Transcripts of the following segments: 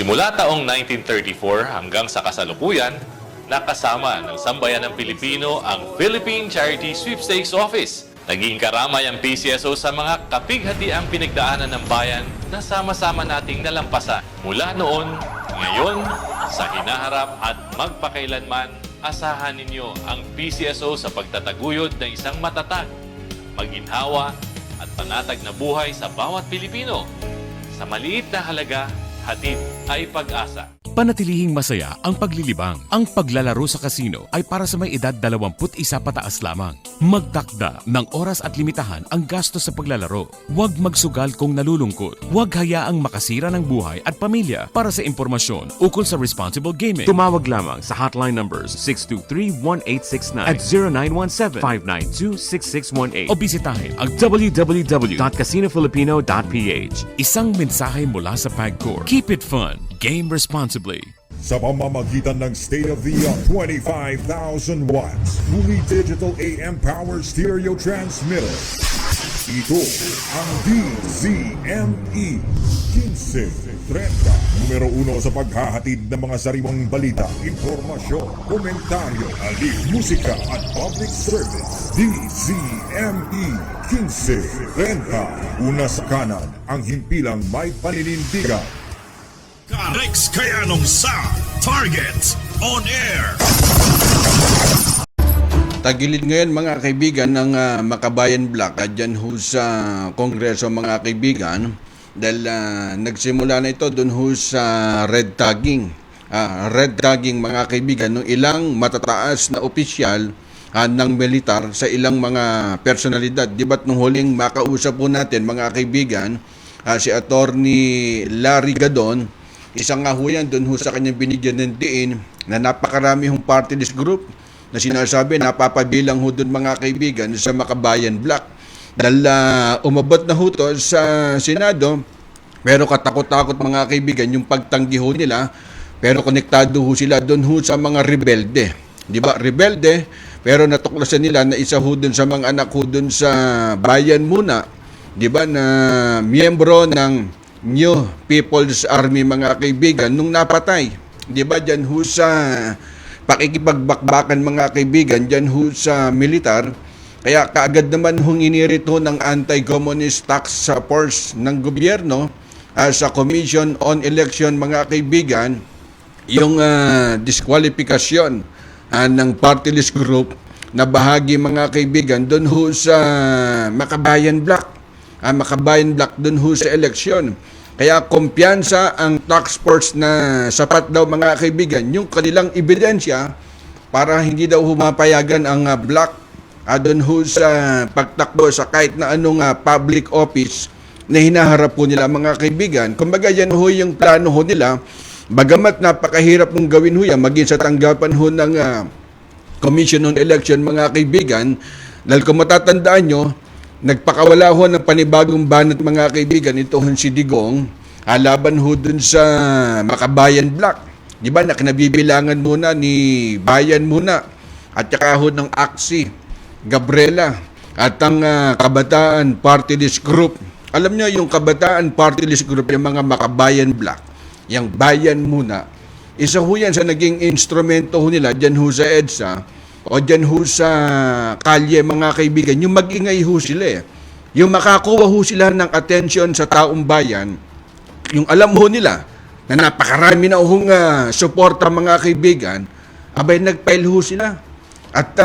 Simula taong 1934 hanggang sa kasalukuyan, nakasama ng sambayanang Pilipino ang Philippine Charity Sweepstakes Office. Naging karamay ang PCSO sa mga kapighatiang pinagdaanan ng bayan na sama-sama nating nalampasan. Mula noon, ngayon, sa hinaharap at magpakailanman, asahan ninyo ang PCSO sa pagtataguyod ng isang matatag, maginhawa at panatag na buhay sa bawat Pilipino. Sa maliit na halaga, hatid ay pag-asa. Panatilihing masaya ang paglilibang. Ang paglalaro sa kasino ay para sa may edad 21 pataas lamang. Magtakda ng oras at limitahan ang gastos sa paglalaro. Huwag magsugal kung nalulungkot. Huwag hayaang makasira ng buhay at pamilya. Para sa impormasyon ukol sa responsible gaming, tumawag lamang sa hotline numbers 623-1869 at 0917-592-6618 o bisitahin ang www.casinofilipino.ph. Isang mensahe mula sa PAGCOR. Keep it fun. Game responsibly. Sa pamamagitan ng state-of-the-art 25,000 watts fully digital AM power stereo transmitter. Ito ang DZME 1530, numero 1 sa paghahatid ng mga sariwang balita, impormasyon, komentaryo, aliw, musika at public service. DZME 1530, una sa kanan, ang himpilang may paninindigan. Rex Kayanong sa Target On Air. Tagilid ngayon mga kaibigan ng Makabayan Black dyan ho sa Kongreso mga kaibigan dahil nagsimula na ito dun ho sa red tagging. Red tagging mga kaibigan ng ilang matataas na opisyal ng militar sa ilang mga personalidad. Di ba't nung huling makausap po natin mga kaibigan si Attorney Larry Gadon, isang nga ho yan doon ho sa kanyang binigyan ng diin na napakarami hong party list group na sinasabi napapabilang ho doon mga kaibigan sa Makabayan Black. Dahil umabot na ho to sa Senado, pero katakot-takot mga kaibigan yung pagtanggi ho nila, pero konektado ho sila doon ho sa mga rebelde. Di ba? Rebelde, pero natuklasan nila na isa ho doon sa mga anak ho doon sa Bayan Muna, di ba, na miyembro ng New People's Army mga kaibigan nung napatay. Di ba dyan ho sa pakikipagbakbakan mga kaibigan, dyan ho sa militar. Kaya kaagad naman hong inirito ng anti-communist task force ng gobyerno sa Commission on Election mga kaibigan yung disqualifikasyon ng party list group na bahagi mga kaibigan doon ho sa Makabayan Black. Makabayan Black doon ho sa eleksyon. Kaya kumpiyansa ang task force na sapat daw mga kaibigan yung kanilang ebidensya para hindi daw humapayagan ang Black doon ho sa pagtakbo sa kahit na anong public office na hinaharap po nila mga kaibigan. Kumbaga yan ho yung plano ho nila. Bagamat napakahirap mong gawin ho yan, maging sa tanggapan ho ng Commission on Election mga kaibigan, dahil kung matatandaan nyo, nagpakawala ho ng panibagong banat mga kaibigan, ito ho si Digong, laban ho dun sa Makabayan Black. Di ba, nakinabibilangan muna ni Bayan Muna at saka ho ng Aksi, Gabriela at ang Kabataan Party List Group. Alam nyo, yung Kabataan Party List Group, yung mga Makabayan Black, yung Bayan Muna, isa ho yan sa naging instrumento ho nila dyan ho sa EDSA o dyan ho sa kalye mga kaibigan, yung mag-ingay ho sila yung makakuha ho sila ng atensyon sa taong bayan, yung alam ho nila na napakarami na hong suporta mga kaibigan, abay nagpile ho sila at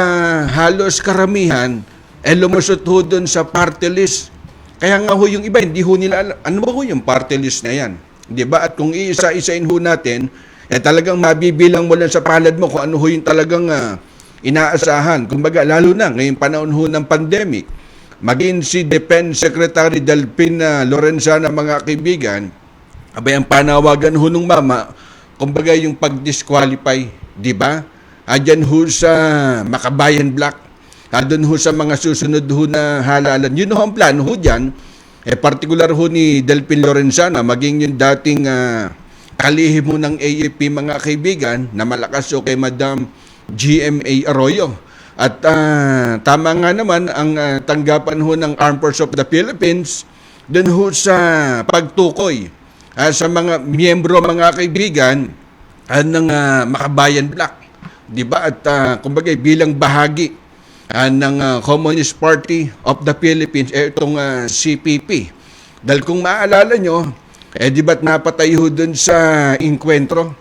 halos karamihan lumusot ho dun sa party list. Kaya nga ho yung iba hindi ho nila alam, ano ba ho yung party list na yan, di ba? At kung iisa-isain ho natin, talagang mabibilang mo lang sa palad mo kung ano ho yung talagang inaasahan. Kumbaga, lalo na ngayong panahon ho ng pandemic, maging si Defense Secretary Delpin Lorenzana mga kaibigan, abay ang panawagan ho nung mama, kumbaga yung pag-disqualify, di ba? Dyan ho sa Makabayan Black, doon ho sa mga susunod ho na halalan. Yun ho ang plano ho dyan, particular ho ni Delpin Lorenzana, maging yung dating kalihim mo ng AAP mga kaibigan, na malakas o kay Madam GMA Arroyo. At tama nga naman ang tanggapan ho ng Armed Forces of the Philippines dun ho sa pagtukoy sa mga miyembro, mga kaibigan, ng Makabayan Black. Di ba? At kumbaga bilang bahagi ng Communist Party of the Philippines, itong CPP. Dahil kung maaalala nyo, di ba't napatay ho dun sa inkwentro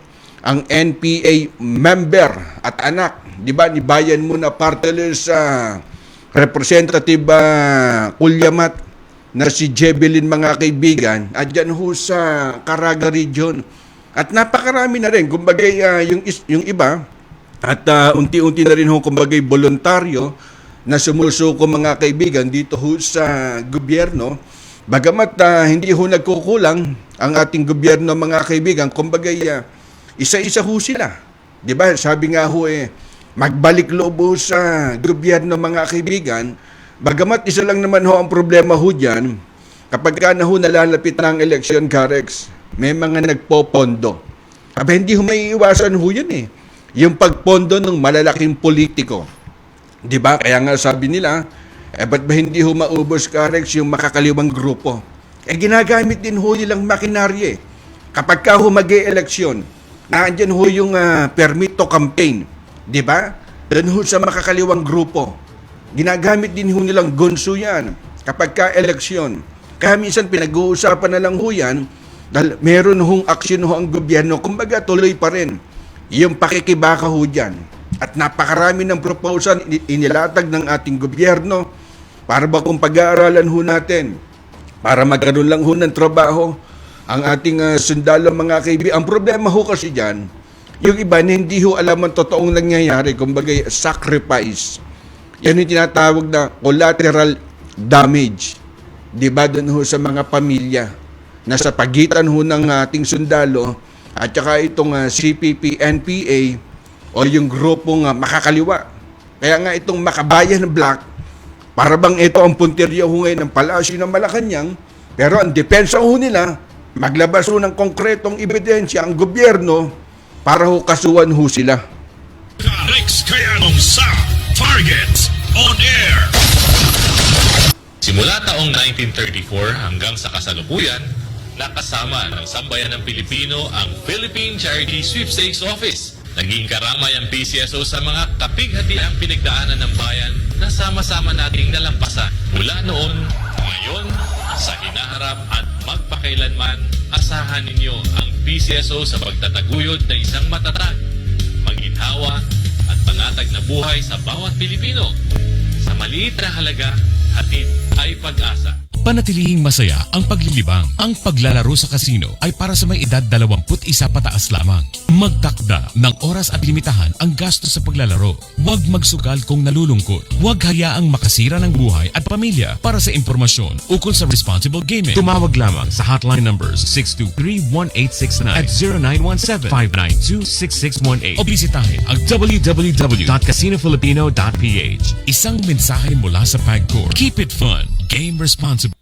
ang NPA member at anak, di ba, ni Bayan Muna Parteles Representative Kulyamat na si Jebelin, mga kaibigan, at dyan ho sa Caraga Region. At napakarami na rin, kumbaga yung iba, at unti-unti na rin ho, kumbaga voluntaryo na sumusuko, mga kaibigan, dito ho sa gobyerno. Bagamat hindi ho nagkukulang ang ating gobyerno, mga kaibigan, kumbaga isa-isa ho sila. Di ba? Sabi nga ho magbalik loob ho sa gobyerno, mga kaibigan. Bagamat isa lang naman ho ang problema ho dyan, kapag ka na ho nalalapit ng eleksyon, Carex, may mga nagpopondo. Aba, hindi ho may iwasan ho yun yung pagpondo ng malalaking politiko. Di ba? Kaya nga sabi nila, ba't ba hindi ho maubos, Carex, yung makakaliwang grupo? Ginagamit din ho nilang makinarye. Kapag ka ho mag-e-eleksyon, naandyan ho yung permit to campaign. Di ba? Doon ho sa makakaliwang grupo. Ginagamit din ho nilang gonso yan kapag ka-eleksyon. Kaya minsan pinag-uusapan na lang ho yan dahil meron hong aksyon ho ang gobyerno. Kumbaga tuloy pa rin yung pakikibaka ho dyan. At napakarami ng proposal inilatag ng ating gobyerno para ba kung pag-aaralan ho natin, para magkaroon lang ho ng trabaho ang ating sundalo, mga kaibigan. Ang problema ho kasi dyan, yung iba na hindi ho alam ang totoong nangyayari, kumbaga sacrifice. Yan yung tinatawag na collateral damage. Di ba doon ho sa mga pamilya na sa pagitan ho ng ating sundalo at saka itong CPP, NPA o yung grupong makakaliwa. Kaya nga itong Makabayan Black, para bang ito ang punteriya ho ngayon ng Palasyo ng Malacanang, pero ang depensa ho nila, maglabas ho ng konkretong ebidensya ang gobyerno para ho kasuhan ho sila. Karex Kayanong sa Target on Air. Simula taong 1934 hanggang sa kasalukuyan, nakasama ng sambayan ng Pilipino ang Philippine Charity Sweepstakes Office. Naging karamay ang PCSO sa mga kapighatiang pinagdaanan ng bayan na sama-sama nating nalampasan. Mula noon, ngayon, sa hinaharap at magpakailanman, asahan ninyo ang PCSO sa pagtataguyod na isang matatag, maginhawa at panatag na buhay sa bawat Pilipino. Sa maliit na halaga, hatid ay pag-asa. Panatilihing masaya ang paglilibang. Ang paglalaro sa kasino ay para sa may edad 21 pataas lamang. Magtakda ng oras at limitahan ang gastos sa paglalaro. Huwag magsugal kung nalulungkot. Huwag hayaang makasira ng buhay at pamilya. Para sa impormasyon ukol sa responsible gaming, tumawag lamang sa hotline numbers 623-1869 at 0917-592-6618 o bisitahin ang www.casinofilipino.ph. Isang mensahe mula sa PAGCOR. Keep it fun. Game responsible.